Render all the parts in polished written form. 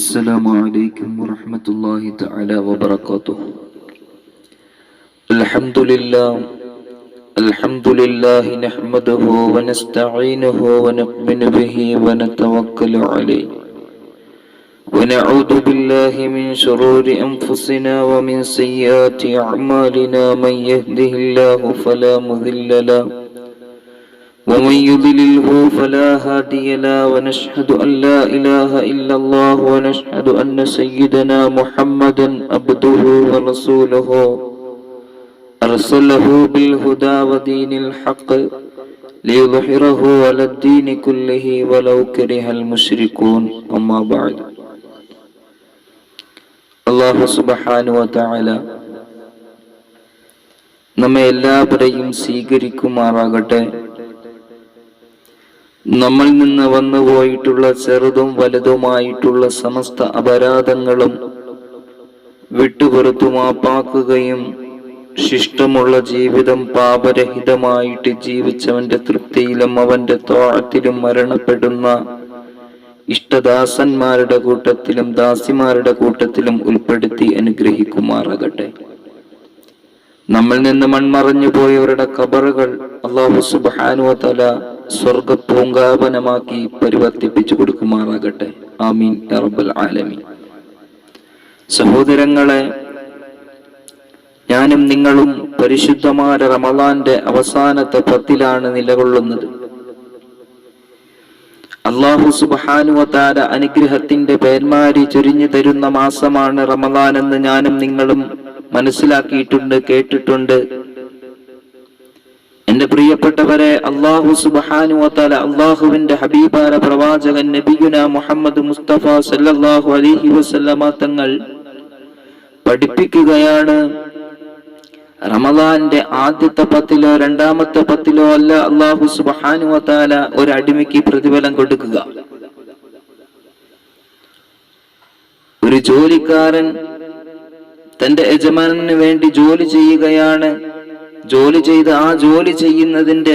السلام عليكم ورحمة الله تعالى وبركاته. الحمد لله نحمده ونستعينه ونؤمن به ونتوكل عليه ونعوذ بالله من شرور أنفسنا ومن سيئات أعمالنا. من يهده الله فلا مضل له ومن يضلله فلا هادي له ونشهد أن لا إله إلا الله ونشهد أن سيدنا محمدا عبده ورسوله أرسله بالهدى ودين الحق ليظهره على الدين كله ولو كره المشركون. أما بعد. അല്ലാഹു സുബ്ഹാനഹു വ തആല നമ്മെ എല്ലാവരെയും സ്വീകരിക്കുമാറാകട്ടെ. നമ്മൾ നിന്ന് വന്നുപോയിട്ടുള്ള ചെറുതും വലുതുമായിട്ടുള്ള സമസ്ത അപരാധങ്ങളും വിട്ടുപുറത്തു മാപ്പാക്കുകയും ശിഷ്ടമുള്ള ജീവിതം പാപരഹിതമായിട്ട് ജീവിച്ചവന്റെ തൃപ്തിയിലും അവന്റെ ത്വാഅത്തിലും മരണപ്പെടുന്ന ഇഷ്ടദാസന്മാരുടെ കൂട്ടത്തിലും ദാസിമാരുടെ കൂട്ടത്തിലും ഉൾപ്പെടുത്തി അനുഗ്രഹിക്കുമാറാകട്ടെ. നമ്മൾ നിന്ന് മൺമറഞ്ഞു പോയവരുടെ ഖബറുകൾ അല്ലാഹു സുബ്ഹാനഹു വ തആല സ്വർഗ പൂങ്കാവനമാക്കി പരിവർത്തിപ്പിച്ചു കൊടുക്കുമാറാകട്ടെ. ആമീൻ യാ റബ്ബൽ ആലമീൻ. സഹോദരങ്ങളെ, ഞാനും നിങ്ങളും പരിശുദ്ധമായ റമളാന്റെ അവസാനത്തെ 10 നിലകൊള്ളുന്നത്. അല്ലാഹു സുബ്ഹാനഹു വ തആല അനുഗ്രഹത്തിന്റെ പേന്മാരി ചൊരിഞ്ഞു തരുന്ന മാസമാണ് റമളാൻ എന്ന് ഞാനും നിങ്ങളും മനസ്സിലാക്കിയിട്ടുണ്ട്, കേട്ടിട്ടുണ്ട്. എന്റെ പ്രിയപ്പെട്ടവരെ, അല്ലാഹു സുബ്ഹാനഹു വ തആല അല്ലാഹുവിന്റെ ഹബീബായ പ്രവാചകൻ നബിയുനാ മുഹമ്മദ് മുസ്തഫ സല്ലല്ലാഹു അലൈഹി വസല്ലമ തങ്ങൾ പഠിപ്പിക്കുകയാണ്. റമളാന്റെ ആദ്യത്തെ 10 രണ്ടാമത്തെ 10 അല്ല അല്ലാഹു സുബ്ഹാനഹു വ തആല ഒരു അടിമയ്ക്ക് പ്രതിഫലം കൊടുക്കുക. ഒരു ജോലിക്കാരൻ തന്റെ യജമാനന് വേണ്ടി ജോലി ചെയ്യുകയാണ്. ജോലി ചെയ്ത് ആ ജോലി ചെയ്യുന്നതിന്റെ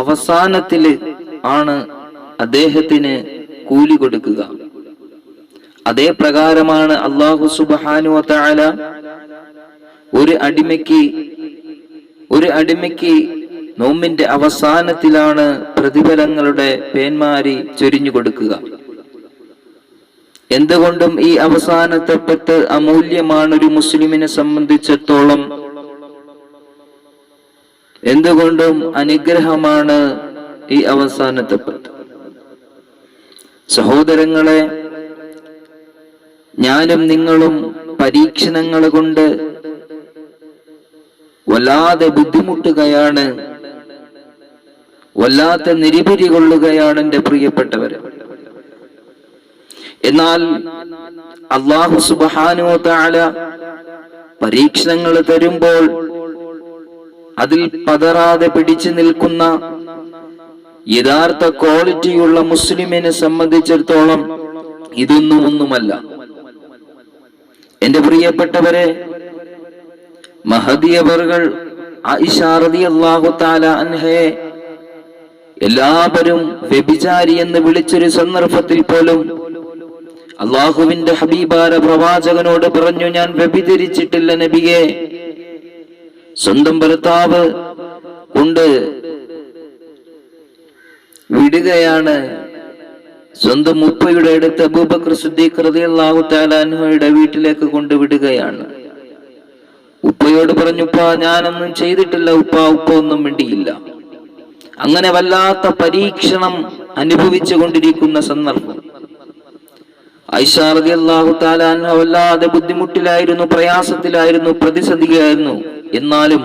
അവസാനത്തില് ആണ് അദ്ദേഹത്തിന് കൂലി കൊടുക്കുക. അതേ പ്രകാരമാണ് അല്ലാഹു സുബ്ഹാനഹു വ തആല ഒരു അടിമയ്ക്ക് നോമ്പിന്റെ അവസാനത്തിലാണ് പ്രതിഫലങ്ങളുടെ പേന്മാരി ചൊരിഞ്ഞു കൊടുക്കുക. എന്തുകൊണ്ടും ഈ അവസാനത്തെ 10 അമൂല്യമാണ് ഒരു മുസ്ലിമിനെ സംബന്ധിച്ചിടത്തോളം. എന്തുകൊണ്ടും അനുഗ്രഹമാണ് ഈ അവസാനത്തെ 10. സഹോദരങ്ങളെ, ഞാനും നിങ്ങളും പരീക്ഷണങ്ങൾ കൊണ്ട് വല്ലാതെ ബുദ്ധിമുട്ടുകയാണ്, വല്ലാത്ത നിരിപരി കൊള്ളുകയാണ് എന്റെ പ്രിയപ്പെട്ടവരെ. എന്നാൽ അല്ലാഹു സുബ്ഹാനഹു വ തആല പരീക്ഷണങ്ങൾ തരുമ്പോൾ അതിൽ പതറാതെ പിടിച്ചു നിൽക്കുന്ന യഥാർത്ഥ ക്വാളിറ്റിയുള്ള മുസ്ലിമിനെ സംബന്ധിച്ചിടത്തോളം ഒന്നുമല്ല. എന്റെ പ്രിയപ്പെട്ടവരെ, മഹദി അവറുകൾ ആയിഷ റളിയല്ലാഹു തആല അൻഹയെ എല്ലാവരും വ്യഭിചാരി എന്ന് വിളിച്ചൊരു സന്ദർഭത്തിൽ പോലും അല്ലാഹുവിന്റെ ഹബീബായ പ്രവാചകനോട് പറഞ്ഞു, ഞാൻ വ്യഭിചരിച്ചിട്ടില്ല നബിയെ. സ്വന്തം ഭർത്താവ് കൊണ്ട് വിടുകയാണ്. സ്വന്തം ഉപ്പയുടെ അടുത്ത് അബൂബക്കർ സിദ്ദീഖ് റളിയല്ലാഹു തആല അൻഹുയുടെ വീട്ടിലേക്ക് കൊണ്ടുവിടുകയാണ്. ഉപ്പയോട് പറഞ്ഞു, ഉപ്പ ഞാനൊന്നും ചെയ്തിട്ടില്ല, ഉപ്പ ഒന്നും മിണ്ടിയില്ല. അങ്ങനെ വല്ലാത്ത പരീക്ഷണം അനുഭവിച്ചു കൊണ്ടിരിക്കുന്ന സന്ദർഭം. ആയിഷ റളിയല്ലാഹു തആല അൻഹ വല്ലാതെ ബുദ്ധിമുട്ടിലായിരുന്നു, പ്രയാസത്തിലായിരുന്നു, പ്രതിസന്ധിയായിരുന്നു. എന്നാലും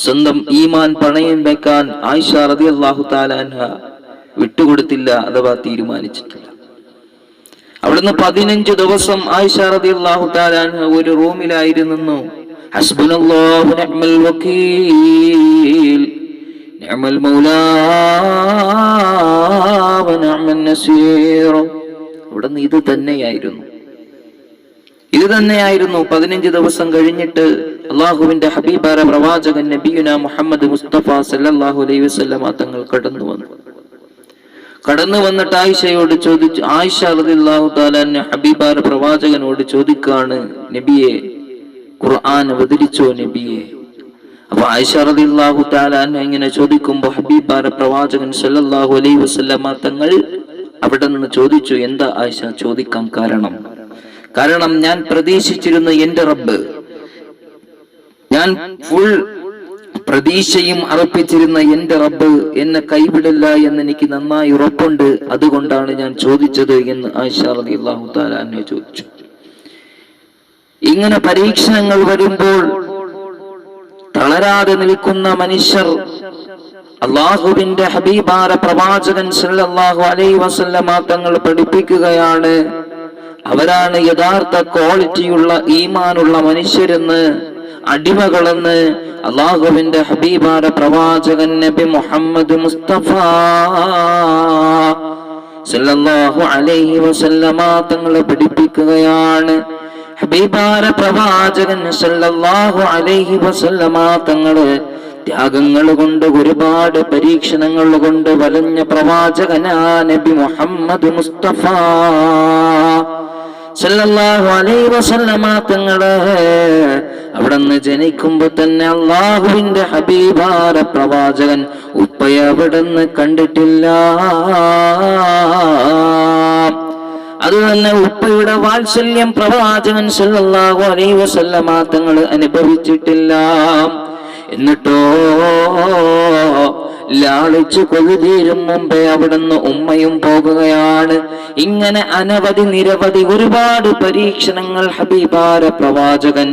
സ്വന്തം ഈമാൻ പണയം വെക്കാൻ ആയിഷ റളിയല്ലാഹു തആല അൻഹ വിട്ടുകൊടുത്തില്ല, അഥവാ തീരുമാനിച്ചിട്ടില്ല. അവിടുന്ന് 15 ദിവസം ആയിഷ റളിയല്ലാഹു തആല അൻഹ ഒരു റൂമിലായിരുന്നു. ഹസ്ബുനല്ലാഹു നിഅമൽ വകീൽ നിഅമൽ മൗലാ വ നിഅമൻ നസീർ. അവിടുന്ന് ഇത് തന്നെയായിരുന്നു. 15 ദിവസം കഴിഞ്ഞിട്ട് അല്ലാഹുവിന്റെ ഹബീബായ പ്രവാചകൻ നബിയുനാ മുഹമ്മദ് മുസ്തഫ സല്ലല്ലാഹു അലൈഹി വസല്ലമ തങ്ങൾ കടന്നു വന്നു. കടന്നു വന്നിട്ട് ആയിഷയോട് ചോദിച്ചു. ആയിഷ റളിയല്ലാഹു തആല അൻഹ ഹബീബായ പ്രവാചകനോട് ചോദിക്കാണ്, നബിയെ ഖുർആൻ അവതരിച്ചോ നബിയെ? അപ്പൊ ആയിഷ റളിയല്ലാഹു തആല അൻഹ ഇങ്ങനെ ചോദിക്കുമ്പോൾ ഹബീബായ പ്രവാചകൻ സല്ലല്ലാഹു അലൈഹി വസല്ലമ തങ്ങൾ അവിടെ നിന്ന് ചോദിച്ചു, എന്താ ആയിഷ ചോദിക്കാൻ കാരണം? കാരണം ഞാൻ പ്രതീക്ഷിച്ചിരുന്ന എന്റെ റബ്ബ്, ഞാൻ ഫുൾ പ്രതീക്ഷയും അർപ്പിച്ചിരുന്ന എന്റെ റബ്ബ് എന്നെ കൈവിടില്ല എന്ന് എനിക്ക് നന്നായി ഉറപ്പുണ്ട്, അതുകൊണ്ടാണ് ഞാൻ ചോദിച്ചത് എന്ന് ആയിഷ റളിയല്ലാഹു തആല അൻഹ ചോദിച്ചു. ഇങ്ങനെ പരീക്ഷണങ്ങൾ വരുമ്പോൾ തളരാതെ നിൽക്കുന്ന മനുഷ്യർ അല്ലാഹുവിന്റെ ഹബീബായ പ്രവാചകൻ സല്ലല്ലാഹു അലൈഹി വസല്ലമ തങ്ങൾ പഠിപ്പിക്കുകയാണ്, അവരാണ് യഥാർത്ഥ ക്വാളിറ്റിയുള്ള ഈമാനുള്ള മനുഷ്യരെന്ന്, അടിമകളെന്ന് അല്ലാഹുവിന്റെ ഹബീബായ പ്രവാചകൻ നബി മുഹമ്മദ് മുസ്തഫ സല്ലല്ലാഹു അലൈഹി വസല്ലമ തങ്ങൾ പഠിപ്പിക്കുകയാണ്. ഹബീബായ പ്രവാചകൻ സല്ലല്ലാഹു അലൈഹി വസല്ലമ തങ്ങള് ത്യാഗങ്ങൾ കൊണ്ട്, ഒരുപാട് പരീക്ഷണങ്ങൾ കൊണ്ട് വലഞ്ഞ പ്രവാചകനാ നബി മുഹമ്മദ് മുസ്തഫ സല്ലല്ലാഹു അലൈഹി വസല്ലമ തങ്ങള് അവിടുന്ന് ജനിക്കുമ്പോ തന്നെ അല്ലാഹുവിന്റെ ഹബീബായ പ്രവാചകൻ ഉപ്പയെ അവിടുന്ന് കണ്ടിട്ടില്ല. അതുതന്നെ ഉപ്പയുടെ വാത്സല്യം പ്രവാചകൻ സല്ലല്ലാഹു അലൈഹി വസല്ലമ തങ്ങൾ അനുഭവിച്ചിട്ടില്ല. എന്നിട്ടോ ലാളിച്ചു കൊഴുതീരും മുമ്പേ അവിടുന്ന് ഉമ്മയും പോകുകയാണ്. ഇങ്ങനെ അനവധി നിരവധി ഒരുപാട് പരീക്ഷണങ്ങൾ ഹബീബായ പ്രവാചകൻ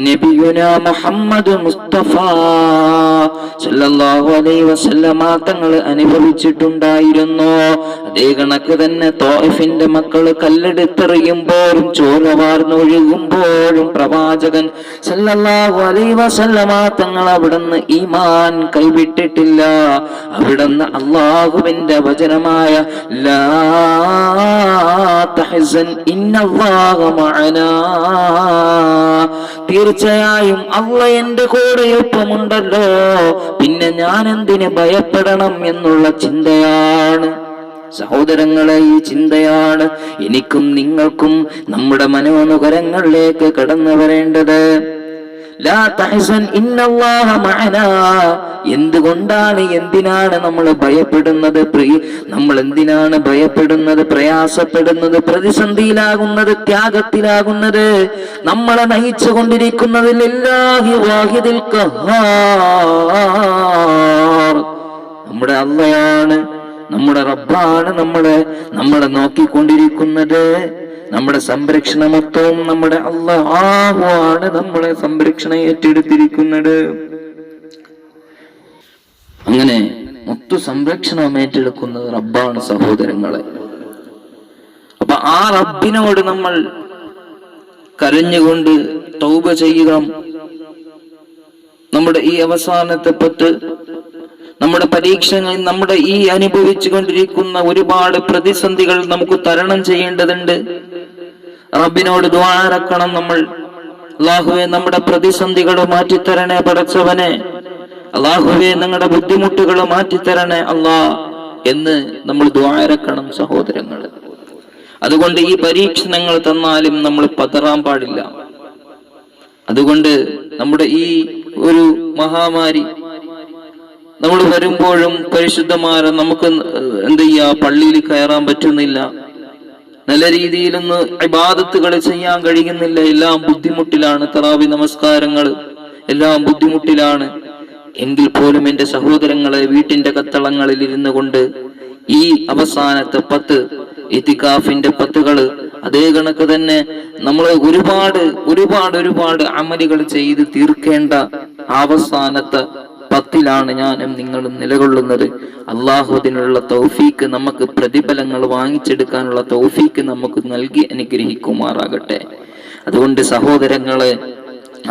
നബിയുനാ മുഹമ്മദ് മുസ്തഫ സല്ലല്ലാഹു അലൈഹി വസല്ലമ തങ്ങൾ അനുഭവിച്ചിട്ടുണ്ടായിരുന്നു. അതേ കണക്ക് തന്നെ ത്വായിഫിന്റെ മക്കള് കല്ലെടുത്തെറിയുമ്പോഴും ചോര വാർന്നൊഴുകുമ്പോഴും പ്രവാചകൻ സല്ലല്ലാഹു അലൈഹി വസല്ലമ തങ്ങൾ അവിടുന്ന് ഈമാൻ കൈവിട്ടിട്ടില്ല. അവിടുന്ന് അല്ലാഹുവിന്റെ വചനമായ ലാ തഹ്സൻ ഇന്നല്ലാഹ മഅനാ, തീർച്ചയായും അല്ലാഹ് എന്റെ കൂടെയൊപ്പമുണ്ടല്ലോ, പിന്നെ ഞാൻ എന്തിന് ഭയപ്പെടണം എന്നുള്ള ചിന്തയാണ്. സഹോദരങ്ങളെ, ഈ ചിന്തയാണ് എനിക്കും നിങ്ങൾക്കും നമ്മുടെ മനോനുകരങ്ങളിലേക്ക് കടന്നു വരേണ്ടത്. ലാ തഹ്സൻ ഇന്നല്ലാഹ മഅനാ. എന്തുകൊണ്ടാണ്, എന്തിനാണ് നമ്മൾ ഭയപ്പെടുന്നത്? നമ്മൾ എന്തിനാണ് ഭയപ്പെടുന്നത്, പ്രയാസപ്പെടുന്നത്, പ്രതിസന്ധിയിലാകുന്നത്, ത്യാഗത്തിലാകുന്നത്? നമ്മളെ നയിച്ചു കൊണ്ടിരിക്കുന്നത് ലില്ലാഹി വാഹിദിൽ ഖഹാർ, നമ്മുടെ അല്ലാഹയാണ്, നമ്മുടെ റബ്ബാണ് നമ്മളെ നോക്കിക്കൊണ്ടിരിക്കുന്നത്. നമ്മുടെ സംരക്ഷണ മൊത്തവും നമ്മുടെ അല്ലാഹുവാണ് നമ്മളെ സംരക്ഷണം ഏറ്റെടുത്തിരിക്കുന്നത്. അങ്ങനെ മൊത്ത സംരക്ഷണം ഏറ്റെടുക്കുന്നത് റബ്ബാണ് സഹോദരങ്ങളെ. അപ്പൊ ആ റബ്ബിനോട് നമ്മൾ കരഞ്ഞുകൊണ്ട് തൗബ ചെയ്യുക. നമ്മുടെ ഈ അവസാനത്തെ പത്ത്, നമ്മുടെ പരീക്ഷകൾ, നമ്മുടെ ഈ അനുഭവിച്ചു കൊണ്ടിരിക്കുന്ന ഒരുപാട് പ്രതിസന്ധികൾ നമുക്ക് തരണം ചെയ്യേണ്ടതുണ്ട്. റബ്ബിനോട് ദുആ ഇറക്കണം നമ്മൾ. അല്ലാഹുവേ, നമ്മുടെ പ്രതിസന്ധികൾ മാറ്റിത്തരണേ പടച്ചവനെ. അല്ലാഹുവേ, ഞങ്ങളുടെ ബുദ്ധിമുട്ടുകൾ മാറ്റിത്തരണേ അല്ലാ എന്ന് നമ്മൾ ദുആ ഇറക്കണം സഹോദരങ്ങൾ. അതുകൊണ്ട് ഈ പരീക്ഷണങ്ങൾ തന്നാലും നമ്മൾ പതറാൻ പാടില്ല. അതുകൊണ്ട് നമ്മുടെ ഈ ഒരു മഹാമാരി നമ്മൾ വരുമ്പോഴും പരിശുദ്ധമായ നമുക്ക് എന്ത് ചെയ്യാ, പള്ളിയിൽ കയറാൻ പറ്റുന്നില്ല, നല്ല രീതിയിലൊന്ന് ഇബാദത്തുകൾ ചെയ്യാൻ കഴിയുന്നില്ല, എല്ലാം ബുദ്ധിമുട്ടിലാണ്. തറാവി നമസ്കാരങ്ങൾ എല്ലാം ബുദ്ധിമുട്ടിലാണ്. എങ്കിൽ പോലും എന്റെ സഹോദരങ്ങളെ, വീട്ടിന്റെ കത്തളങ്ങളിൽ ഇരുന്നു കൊണ്ട് ഈ അവസാനത്തെ 10 ഇത്തികാഫിന്റെ 10 അതേ കണക്ക് തന്നെ നമ്മൾ ഒരുപാട് അമലുകൾ ചെയ്ത് തീർക്കേണ്ട അവസാനത്തെ 10 ഞാനും നിങ്ങളും നിലകൊള്ളുന്നത്. അള്ളാഹു അതിനുള്ള തൗഫീക്ക്, നമുക്ക് പ്രതിഫലങ്ങൾ വാങ്ങിച്ചെടുക്കാനുള്ള തൗഫീക്ക് നമുക്ക് നൽകി അനുഗ്രഹിക്കുമാറാകട്ടെ. അതുകൊണ്ട് സഹോദരങ്ങളെ,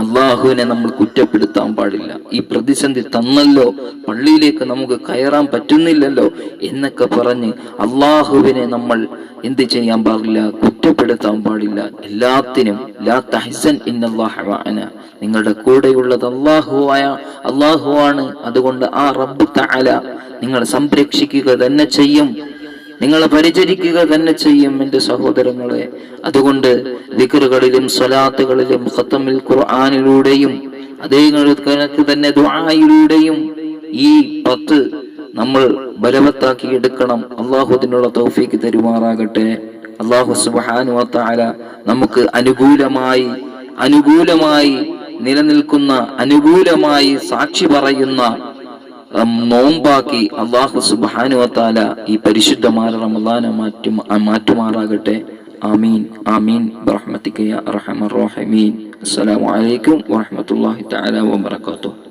അള്ളാഹുവിനെ നമ്മൾ കുറ്റപ്പെടുത്താൻ പാടില്ല. ഈ പ്രതിസന്ധി തന്നല്ലോ, പള്ളിയിലേക്ക് നമുക്ക് കയറാൻ പറ്റുന്നില്ലല്ലോ എന്നൊക്കെ പറഞ്ഞ് അള്ളാഹുവിനെ നമ്മൾ എന്ത് ചെയ്യാൻ പാടില്ല, കുറ്റപ്പെടുത്താൻ പാടില്ല. എല്ലാത്തിനും ലാ തഹ്സൻ ഇന്നല്ലാഹ മഅനാ, നിങ്ങളുടെ കൂടെയുള്ളത് അള്ളാഹുവാണ്. അതുകൊണ്ട് ആ റബ്ബ് തആല നിങ്ങൾ സംരക്ഷിക്കുക തന്നെ ചെയ്യും. നിങ്ങൾ പരിചരിക്കുക തന്നെ ചെയ്യും എൻ്റെ സഹോദരങ്ങളെ. അതുകൊണ്ട് ദിക്റുകളിലും സ്വലാത്തുകളിലും ഖത്തമിൽ ഖുർആനിലൂടെയും അതേ കണക്ക് തന്നെ ദുആയിലൂടെയും ഈ 10 നമ്മൾ ബലവത്താക്കി എടുക്കണം. അള്ളാഹു അതിനുള്ള തൗഫീക്ക് തരുമാറാകട്ടെ. അള്ളാഹു സുബ്ഹാനഹു വ തആല നമുക്ക് അനുകൂലമായി നിലനിൽക്കുന്ന, അനുകൂലമായി സാക്ഷി പറയുന്ന നോമ്പാക്കി അള്ളാഹു സുബ്ഹാനഹു വ തആല ഈ പരിശുദ്ധമായ റമളാനെ മാറ്റുമാറാകട്ടെ. ആമീൻ ആമീൻ ബിറഹ്മതിക യാ അർഹമർ റഹീമീൻ. അസ്സലാമു അലൈക്കും വറഹ്മത്തുള്ളാഹി തആല വബറകാതുഹു.